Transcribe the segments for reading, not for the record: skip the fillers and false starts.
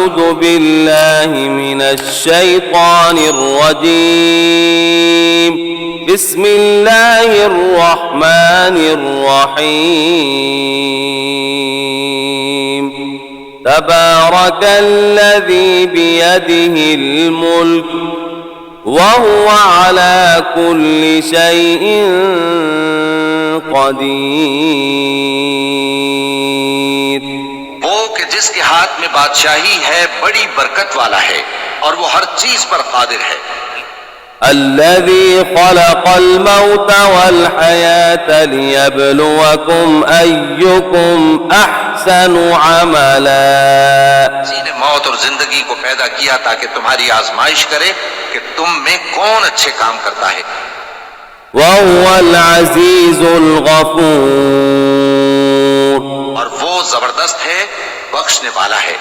أعوذ بالله من الشيطان الرجيم بسم الله الرحمن الرحيم تبارك الذي بيده الملك وهو على كل شيء قدیر. وہ کہ جس کے ہاتھ میں بادشاہی ہے بڑی برکت والا ہے اور وہ ہر چیز پر قادر ہے. الذي خلق الموت والحياة ليبلوكم أيكم أحسن عملا. اسی نے موت اور زندگی کو پیدا کیا تاکہ تمہاری آزمائش کرے کہ تم میں کون اچھے کام کرتا ہے. وهو العزيز الغفور. اور وہ زبردست ہے، بخشنے والا ہے.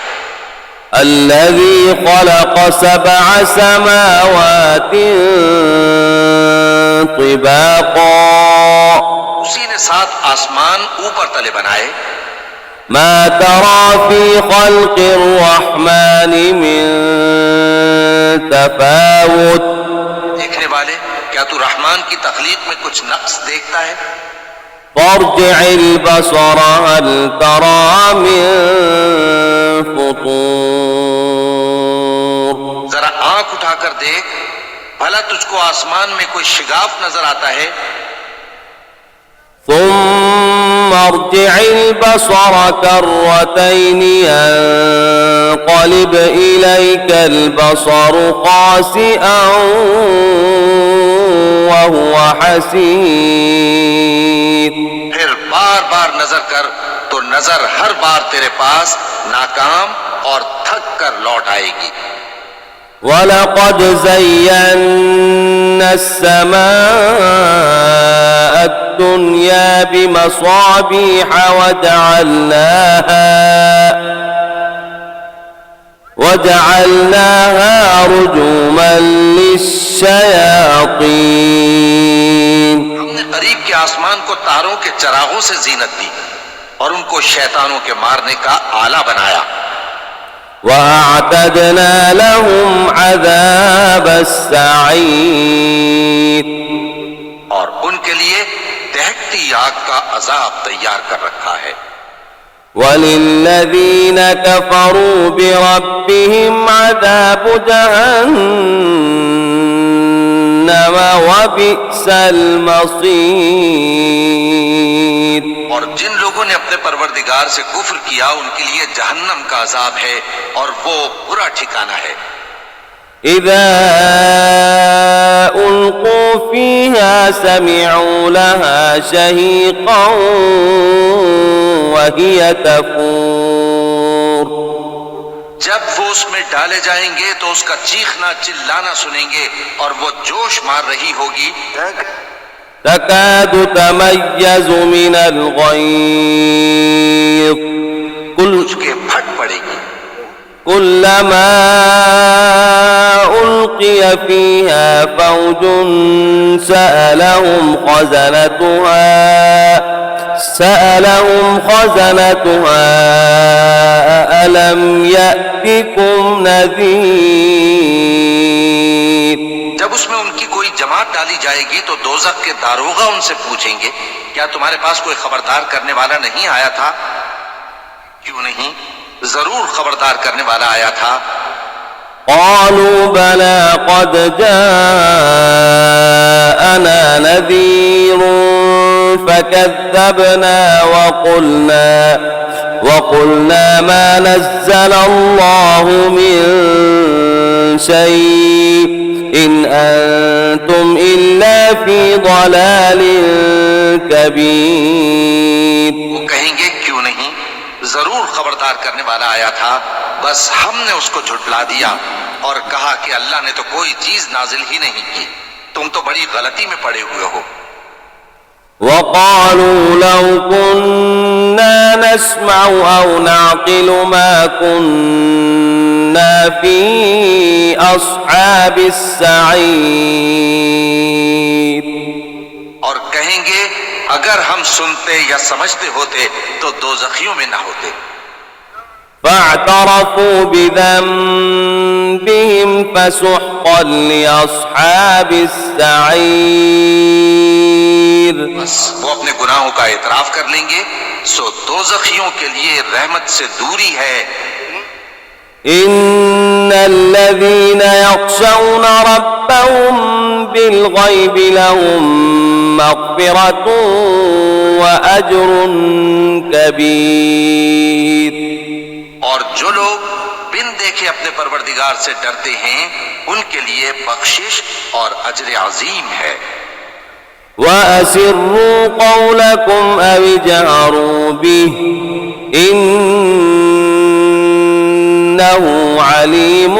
الذي خلق 7 سماوات طباقا. اسی نے 7 آسمان اوپر تلے بنائے. ما ترى في خلق الرحمن من تفاوت. دیکھنے والے، کیا تو رحمان کی تخلیق میں کچھ نقص دیکھتا ہے؟ فارجع البصر هل ترى من فطور. ذرا آنکھ اٹھا کر دیکھ، بھلا تجھ کو آسمان میں کوئی شگاف نظر آتا ہے؟ ثم ارجع البصر كرتين ينقلب إليك البصر خاسئا وهو حسير. پھر بار بار نظر کر تو نظر ہر بار تیرے پاس ناکام اور تھک کر لوٹ آئے گی. وَلَقَدْ زَيَّنَّا السَّمَاءَ الدُّنْيَا بِمَصَابِيحَ وَجَعَلْنَاهَا رُجُومًا لِلشَّيَاطِينِ. ہم نے قریب کے آسمان کو تاروں کے چراغوں سے زینت دی اور ان کو شیطانوں کے مارنے کا آلہ بنایا. وَأَعْتَدْنَا لَهُمْ عَذَابَ السَّعِيرِ. اور ان کے لیے دہکتی آگ کا عذاب تیار کر رکھا ہے. وَلِلَّذِينَ كَفَرُوا بِرَبِّهِمْ عَذَابُ جَهَنَّمَ وَبِئْسَ الْمَصِيرُ. اور جن لوگوں نے اپنے پروردگار سے کفر کیا ان کے لیے جہنم کا عذاب ہے اور وہ برا ٹھکانہ ہے. إِذَا أُلْقُوا فِيهَا سَمِعُوا لَهَا شَهِيقًا وَهِيَ تَفُورُ. جب وہ اس میں ڈالے جائیں گے تو اس کا چیخنا چلانا سنیں گے اور وہ جوش مار رہی ہوگی. تكاد تميز من الغيظ. کچھ کے پھٹ پڑے گی. كلما ألقي فيها فوج سألهم خزنتها ألم يأتكم نذير. جب اس میں ان کی کوئی جماعت ڈالی جائے گی تو دوزخ کے داروغہ ان سے پوچھیں گے کیا تمہارے پاس کوئی خبردار کرنے والا نہیں آیا تھا؟ کیوں نہیں، ضرور خبردار کرنے والا آیا تھا. قالوا بلى قد جاءنا نذير فكذبنا وقلنا ما نزل الله من شيء إن أنتم إلا في ضلال كبير. وہ کہیں گے کیوں نہیں، ضرور خبردار کرنے والا آیا تھا، بس ہم نے اس کو جھٹلا دیا اور کہا کہ اللہ نے تو کوئی چیز نازل ہی نہیں کی، تم تو بڑی غلطی میں پڑے ہوئے ہو. وقالوا لو كنا نسمع أو نعقل ما كنا في أصحاب السعير. اور کہیں گے اگر ہم سنتے یا سمجھتے ہوتے تو دوزخیوں میں نہ ہوتے. فاعترفوا بذنبهم فسحقا لأصحاب السعير. بس وہ اپنے گناہوں کا اعتراف کر لیں گے سو دوزخیوں کے لیے رحمت سے دوری ہے. إن الذين يخشون ربهم بالغيب لهم مغفرة وأجر كبير. اور جو لوگ بن دیکھے اپنے پروردگار سے ڈرتے ہیں ان کے لیے بخشش اور اجر عظیم ہے. وأسروا قولكم أو اجهروا به إنه عليم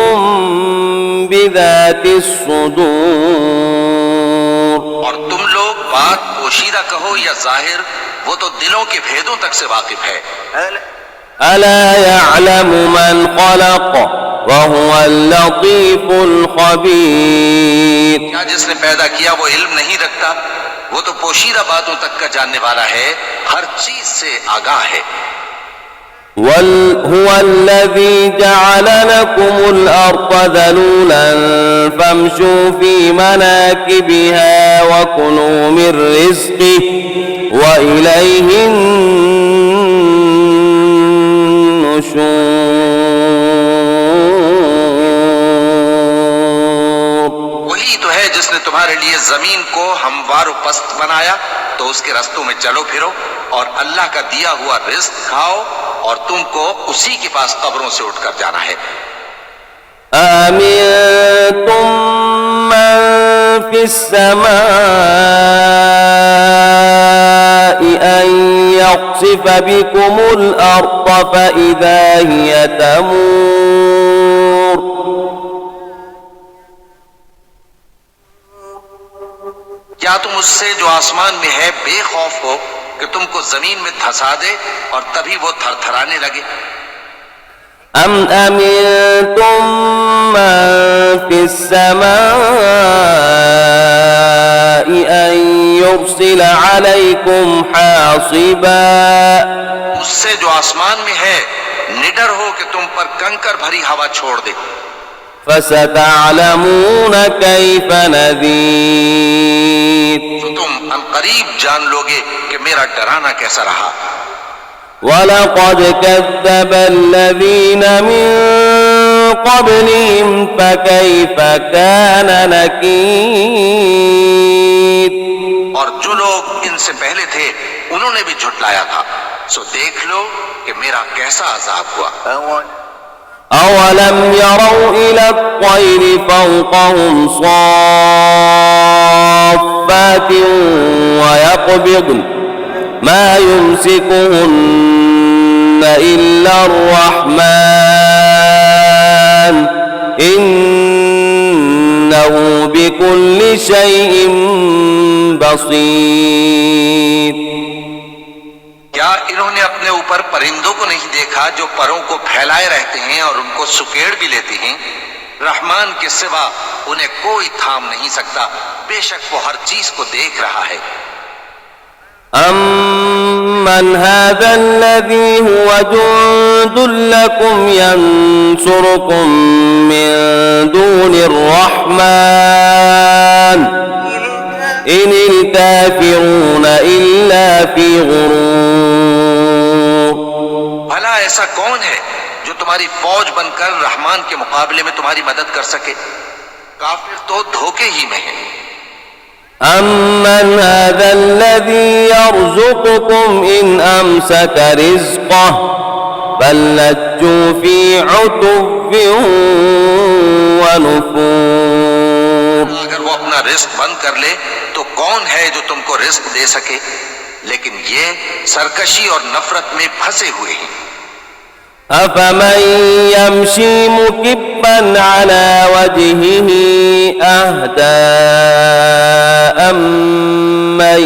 بذات الصدور. اور تم لوگ بات پوشیدہ کہو یا ظاہر وہ تو دلوں کے بھیدوں تک سے واقف ہے. ألا يعلم من خلق وهو اللطيف الخبير. کیا جس نے پیدا کیا وہ علم نہیں رکھتا؟ وہ تو پوشیدہ باتوں تک کا جاننے والا ہے، ہر چیز سے آگاہ ہے. هو الذي جعل لكم الأرض ذلولا فامشوا في مناكبها وكلوا من رزقه وإليه النشور. وہی تو ہے جس نے تمہارے لیے زمین کو ہموار و پست بنایا تو اس کے رستوں میں چلو پھرو اور اللہ کا دیا ہوا رزق کھاؤ اور تم کو اسی کے پاس قبروں سے اٹھ کر جانا ہے. أأمنتم من في السماء أن يخسف بكم الأرض فإذا هي تمور. کیا تم اس سے جو آسمان میں ہے بے خوف ہو کہ تم کو زمین میں دھسا دے اور تبھی وہ تھر تھرانے لگے؟ أم أمنتم من في السماء أن يرسل عليكم حاصبا. اس سے جو آسمان میں ہے نڈر ہو کہ تم پر کنکر بھری ہوا چھوڑ دے. فستعلمون كيف نذير. تو تم عنقریب جان لوگے کہ میرا ڈرانا کیسا رہا. وَلَقَدْ كَذَّبَ الَّذِينَ مِن قَبْلِهِمْ فَكَيْفَ كَانَ نَكِيرِ. اور جو لوگ ان سے پہلے تھے انہوں نے بھی جھٹلایا تھا سو دیکھ لو کہ میرا کیسا عذاب ہوا. أَوَلَمْ يَرَوْا إِلَى الطَّيْرِ فَوْقَهُمْ صَافَّاتٍ وَيَقْبِضْنَ ما يمسكهن إلا الرحمن إنه بكل شيء بصير. کیا انہوں نے اپنے اوپر پرندوں کو نہیں دیکھا جو پروں کو پھیلائے رہتے ہیں اور ان کو سکیڑ بھی لیتے ہیں؟ رحمان کے سوا انہیں کوئی تھام نہیں سکتا، بے شک وہ ہر چیز کو دیکھ رہا ہے. أَمَّنْ هَذَا الَّذِي هُوَ جُندٌ لَكُمْ يَنْصُرُكُم مِّن دُونِ الرَّحْمَنِ إِنِ الْكَافِرُونَ إِلَّا فِي غُرُورٍ. بھلا ایسا کون ہے جو تمہاری فوج بن کر رحمان کے مقابلے میں تمہاری مدد کر سکے؟ کافر تو دھوکے ہی میں ہیں. أَمَّنْ هَذَا الَّذِي يَرْزُقُكُمْ إِنْ أَمْسَكَ رِزْقَهُ بَل لَّجُّوا فِي عُتُوٍّ وَنُفُورٍ. اگر وہ اپنا رزق بند کر لے تو کون ہے جو تم کو رزق دے سکے؟ لیکن یہ سرکشی اور نفرت میں پھنسے ہوئے ہیں. أَفَمَن يَمْشِي مُكِبًّا عَلَى وَجْهِهِ أَهْدَىٰ أَمَّن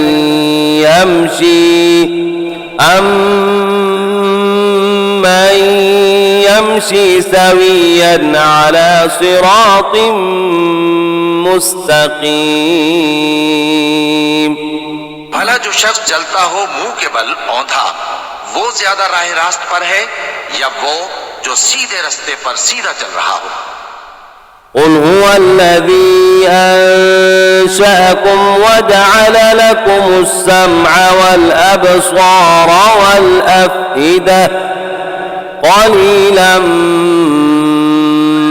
يَمْشِي سَوِيًّا عَلَى صِرَاطٍ مُسْتَقِيمٍ. بھلا جو شخص چلتا ہو منہ کے بل اوندھا وہ زیادہ راہ راست پر ہے یا وہ جو سیدھے رستے پر سیدھا چل رہا ہو؟ قل هو الذي أنشأكم وجعل لكم السمع والأبصار والأفئدة قليلا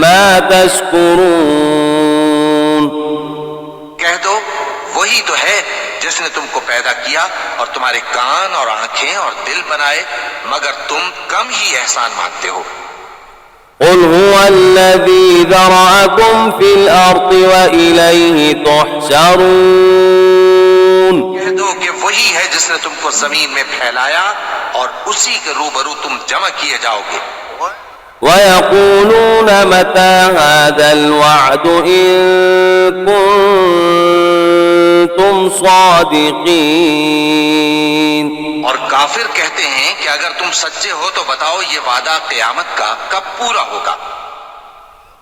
ما تشكرون۔ کہہ دو وہی تو ہے جس نے تم کو پیدا کیا اور تمہارے کان اور آنکھیں اور دل بنائے، مگر تم کم ہی احسان مانتے ہو۔ قل هو الذي ذرأكم في الأرض وإليه تحشرون۔ کہہ دو کہ وہی ہے جس نے تم کو زمین میں پھیلایا اور اسی کے روبرو تم جمع کیے جاؤ گے۔ ويقولون متى هذا الوعد إن كنتم صادقين۔ اور کافر کہتے ہیں کہ اگر تم سچے ہو تو بتاؤ یہ وعدہ قیامت کا کب پورا ہوگا؟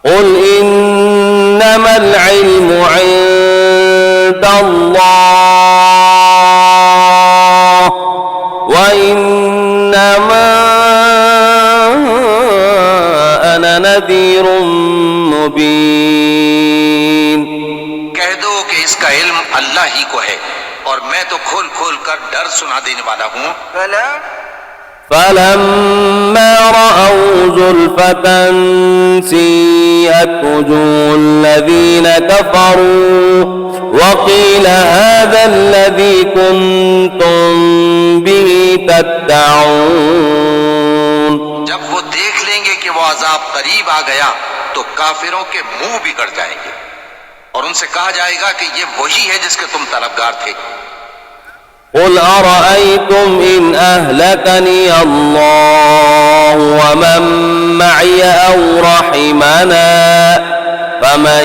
قل إنما العلم عند الله وإنما أنا نذير مبين۔ کہہ دو کہ اس کا علم اللہ ہی کو ہے اور میں تو کھول کھول کر ڈر سنا دینے والا ہوں۔ فلما رأوا زلفة سيئت وجوه الذين كفروا وقيل هذا الذي كنتم به تدعون۔ جب وہ دیکھ لیں گے کہ وہ عذاب قریب آ گیا تو کافروں کے منہ بگڑ جائیں گے اور ان سے کہا جائے گا کہ یہ وہی ہے جس کے تم طلبگار تھے۔ قل أرأيتم إن أهلكني الله ومن معي أو رحمنا فمن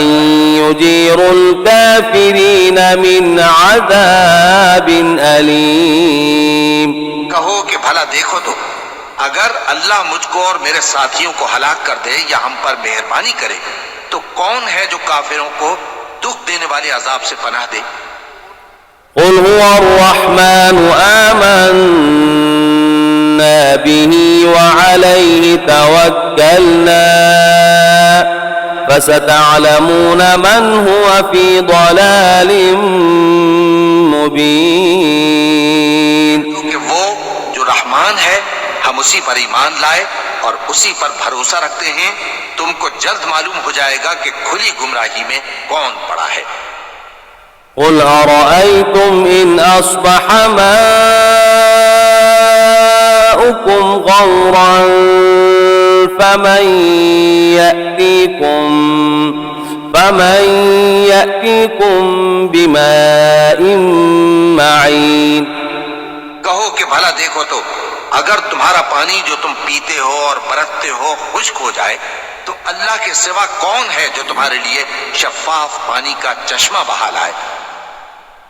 يجير الكافرين من عذاب أليم۔ کہو کہ بھلا دیکھو تو اگر اللہ مجھ کو اور میرے ساتھیوں کو ہلاک کر دے یا ہم پر مہربانی کرے تو کون ہے جو کافروں کو دکھ دینے والے عذاب سے پناہ دے؟ قل هو الرحمن آمنا به وعليه توكلنا فستعلمون من هو في ضلال مبين۔ کہ وہ جو رحمان ہے ہم اسی پر ایمان لائے اور اسی پر بھروسہ رکھتے ہیں، تم کو جلد معلوم ہو جائے گا کہ کھلی گمراہی میں کون پڑا ہے۔ قل أرأيتم إن أصبح ماؤكم غورا فمن يأتيكم بماء معين۔ کہو کہ بھلا دیکھو تو اگر تمہارا پانی جو تم پیتے ہو اور برتتے ہو خشک ہو جائے تو اللہ کے سوا کون ہے جو تمہارے لیے شفاف پانی کا چشمہ بہا لائے؟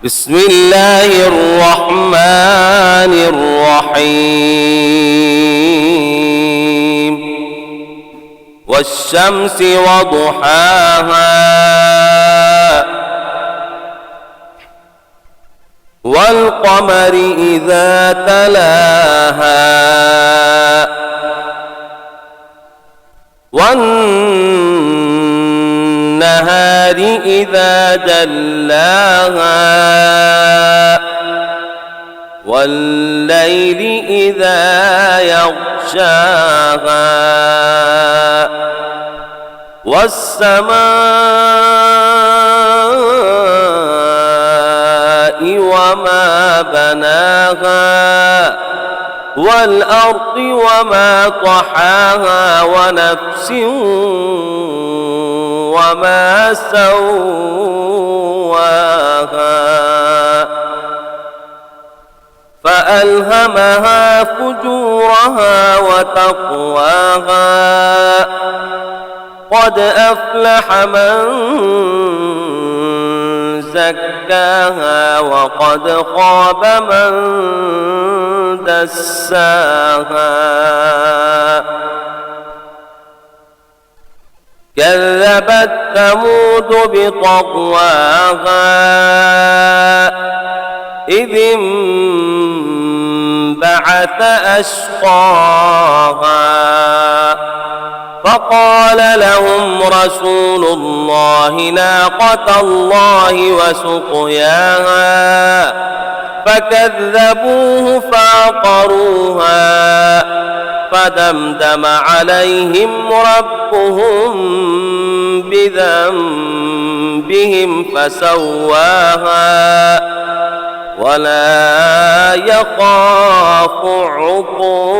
بسم اللہ الرحمن الرحیم والشمس وضحاها والقمر إذا تلاها والنهار إذا جلاها والليل إذا يغشاها والسماء وما بناها والأرض وما طحاها ونفس وما سواها فألهمها فجورها وتقواها قد أفلح من زكاها وقد خاب من دساها كذبت ثمود بطغواها إذ بعث أشقاها فقال لهم رسول الله ناقة الله وسقياها فكذبوه فعقروها فدمدم عليهم ربهم بذنبهم فسواها ولا يخاف عقباها.